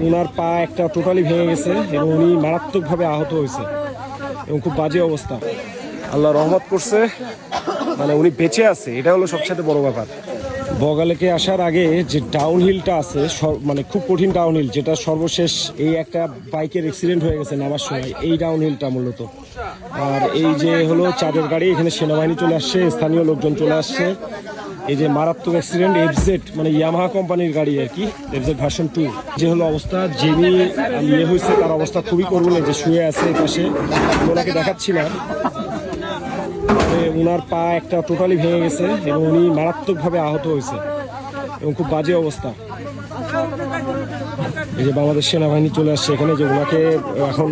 ওনার পা একটা টোটালি ভেঙে গেছে এবং উনি মারাত্মকভাবে আহত হয়েছে এবং খুব বাজে অবস্থা। আল্লাহ রহমত করছে, মানে উনি বেঁচে আছে, এটা হলো সবচেয়ে বড় ব্যাপার। বগালেকে আসার আগে যে ডাউন হিলটা আছে, মানে খুব কঠিন ডাউন হিল, যেটা সর্বশেষ এই একটা বাইকের অ্যাক্সিডেন্ট হয়ে গেছে নামার সময়, এই ডাউন হিলটা মূলত। আর এই যে হলো চাঁদের গাড়ি, এখানে সেনাবাহিনী চলে আসছে, স্থানীয় লোকজন চলে আসছে। এই যে মারাত্মক অ্যাক্সিডেন্ট, এফজেড মানে ইয়ামাহা কোম্পানির গাড়ি আর কি, এফজেড ভার্সন 2। যে হলো অবস্থা, যিনি ইয়ে হয়েছে তার অবস্থা খুবই করুণ, যে শুয়ে আছে এই পাশে, ওনাকে দেখাচ্ছি না। ওনার পা একটা টোটালি ভেঙে গেছে এবং উনি মারাত্মকভাবে আহত হয়েছে এবং খুব বাজে অবস্থা। এই যে বাংলাদেশ সেনাবাহিনী চলে আসছে এখানে, যে ওনাকে এখন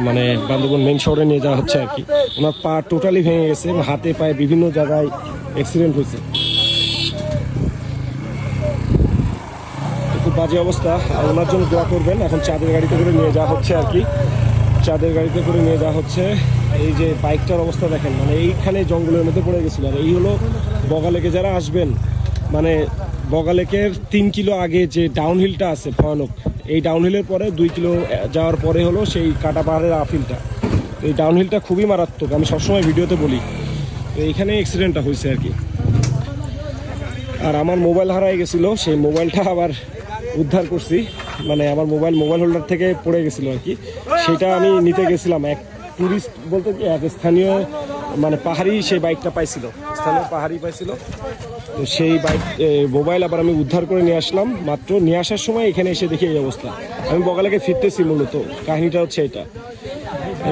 মানে বান্দরবান মেইন শহরে নিয়ে যাওয়া হচ্ছে আর কি। ওনার পা টোটালি ভেঙে গেছে এবং হাতে পায়ে বিভিন্ন জায়গায় অ্যাক্সিডেন্ট হয়েছে, খুব বাজে অবস্থা। আর ওনার জন্য দোয়া করবেন। এখন চাঁদের গাড়িতে করে নিয়ে যাওয়া হচ্ছে আর কি, চাঁদের গাড়িতে করে নিয়ে যাওয়া হচ্ছে। এই যে বাইকটার অবস্থা দেখেন, মানে এইখানে জঙ্গলের মধ্যে পড়ে গেছিল। আর এই হলো বগালেকে যারা আসবেন, মানে বগালেকের 3 কিলো আগে যে ডাউন হিলটা আছে ভয়ানক, এই ডাউন হিলের পরে 2 কিলো যাওয়ার পরে হলো সেই কাটা পাহাড়ের আফিলটা। এই ডাউন হিলটা খুবই মারাত্মক, আমি সবসময় ভিডিওতে বলি। তো এইখানে অ্যাক্সিডেন্টটা হয়েছে আর কি। আর আমার মোবাইল হারাই গেছিলো, সেই মোবাইলটা আবার উদ্ধার করছি, মানে আমার মোবাইল হোল্ডার থেকে পড়ে গেছিলো আর কি। সেটা আমি নিতে গেছিলাম, এক টুরিস্ট বলতে কি এক স্থানীয় মানে পাহাড়ি সেই বাইকটা পাইছিল, স্থানীয় পাহাড়ি পাইছিল। তো সেই বাইক মোবাইল আবার আমি উদ্ধার করে নিয়ে আসলাম। মাত্র নিয়ে আসার সময় এখানে এসে দেখি এই অবস্থা। আমি বগালেকে ফিরতেছি, মূলত কাহিনীটা হচ্ছে এটা।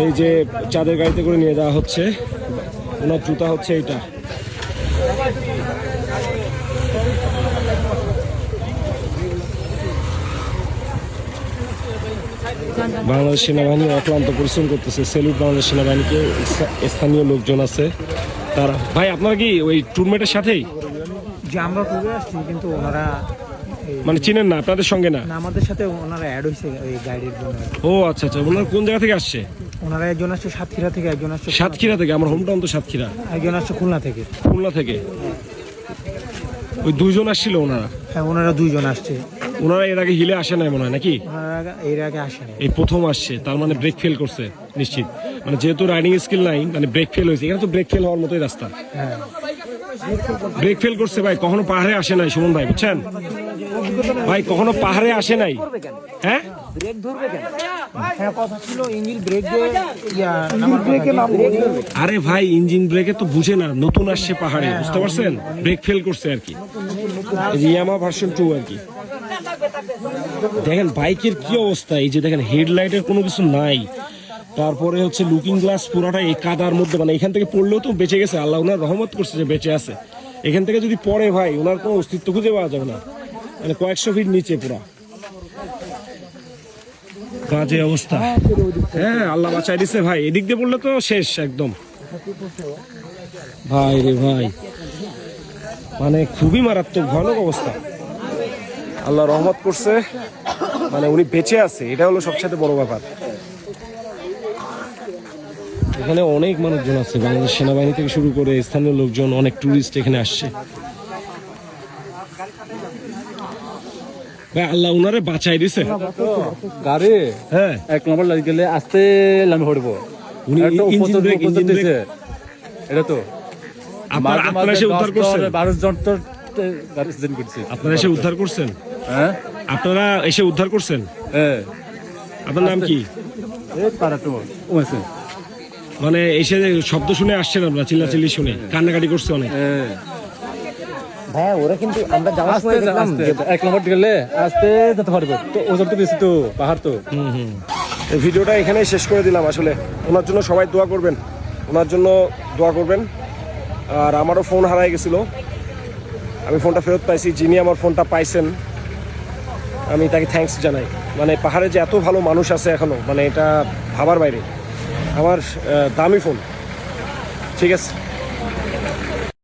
এই যে চাঁদের গাড়িতে করে নিয়ে যাওয়া হচ্ছে, ওনার জুতা হচ্ছে এইটা। বাংলাদেশ সেনাবাহিনী অক্লান্ত পরিশ্রম করতেছে, সেলুট বাংলাদেশ সেনাবাহিনীকে। স্থানীয় লোকজন আছে তারা। ভাই আপনারা কি ওই টুরমেটের সাথেই? যে আমরা ট্যুরে আসছি, কিন্তু ওনারা মানে চিনেন না, আপনাদের সঙ্গে না? আমাদের সাথে ওনারা অ্যাড হয়েছে ওই গাইডের জন্য। ও আচ্ছা আচ্ছা। ওনারা কোন জায়গা থেকে আসছে? ওনারা একজন আসছে সাতক্ষীরা থেকে, একজন আসছে সাতক্ষীরা থেকে, আমার হোম টাউন তো সাতক্ষীরা। একজন আসছে খুলনা থেকে। খুলনা থেকে ওই 2 জন আসছিল ওনারা? হ্যাঁ, ওনারা 2 জন আসছে। ওনারা এর আগে হিলে আসে নাই মনে হয় নাকি? ওনারা এর আগে আসেনি, এই প্রথম আসছে। তার মানে ব্রেক ফেল করছে নিশ্চিত, মানে যেহেতু রাইডিং স্কিল নাই, মানে ব্রেক ফেল হয়েছে। এখানে তো ব্রেক ফেল হওয়ার মতোই রাস্তা। হ্যাঁ, ব্রেক ফেল করছে ভাই। কখনো পাহাড়ে আসে নাই সুমন ভাই, বুঝছেন ভাই, কখনো পাহাড়ে আসে নাই। হ্যাঁ, ব্রেক ধরবে কেন? হ্যাঁ, কথা ছিল ইঞ্জিন ব্রেক দিয়ে ইঞ্জিন ব্রেকে নামবে। আরে ভাই, ইঞ্জিন ব্রেকে তো বুঝে না, নতুন আসছে পাহাড়ে, বুঝতে পারছেন? ব্রেক ফেল করছে আর কি। ইয়ামাহা ভার্সন 2 আর কি। দেখেন বাইকের কি অবস্থা, এই যে দেখেন হেডলাইটের কোনো কিছু নাই। তারপরে হচ্ছে লুকিং গ্লাস পুরাটা এই কাদার মধ্যে, মানে এখান থেকে পড়লেও তো বেঁচে গেছে, আল্লাহ ওনার রহমত করছে যে বেঁচে আছে। এখান থেকে যদি পড়ে ভাই, ওনার কোনো অস্তিত্ব খুঁজে পাওয়া যাবে না, মানে কয়েকশো ফিট নিচে পুরা বাজে অবস্থা। হ্যাঁ, আল্লাহ বাঁচাই দিচ্ছে ভাই। এদিক দিয়ে পড়লে তো শেষ একদম ভাই রে ভাই, মানে খুবই মারাত্মক ভয়ানক অবস্থা। আল্লাহ রহমত করছে, মানে উনি বেঁচে আছে, এটা হলো সবচেয়ে বড় ব্যাপার। এখানে অনেক মানুষজন আছে, বাংলাদেশ সেনাবাহিনী থেকে শুরু করে স্থানীয় লোকজন, অনেক টুরিস্ট এখানে আসছে। ভাই আল্লাহ উনারে বাঁচাই দিছে। গাড়ি হ্যাঁ, 1 নম্বর লাগি গেলে আস্তে লামি পড়বো। উনি ইঞ্জিন ব্রেক এটা তো আপনারা এসে উদ্ধার করছেন? 12 জন তো গাড়ি এক্সিডেন্ট করছে। আপনারা এসে উদ্ধার করছেন? হ্যাঁ, আপনারা এসে উদ্ধার করছেন? হ্যাঁ। আপনার নাম কি? এই পারা তো ওইছে, মানে এসে শব্দ শুনে আসছেন আপনারা, চিল্লাচিল্লি শুনে কান্নাকাটি করছে অনেক? হ্যাঁ ভাই, ওরা কিন্তু আমরা যাওয়ার সময় দেখলাম যে 1 নম্বর গেলে আস্তে যেতে পারবে তো, ওজন তো বেশি তো, পাহাড় তো। এই ভিডিওটা এখানেই শেষ করে দিলাম। আসলে ওনার জন্য সবাই দোয়া করবেন, ওনার জন্য দোয়া করবেন। আর আমারও ফোন হারাই গেছিলো, আমি ফোনটা ফেরত পাইছি। যিনি আমার ফোনটা পাইছেন আমি তাকে থ্যাঙ্কস জানাই। মানে পাহাড়ে যে এত ভালো মানুষ আছে এখনো, মানে এটা ভাবার বাইরে। আমার দামি ফোন। ঠিক আছে।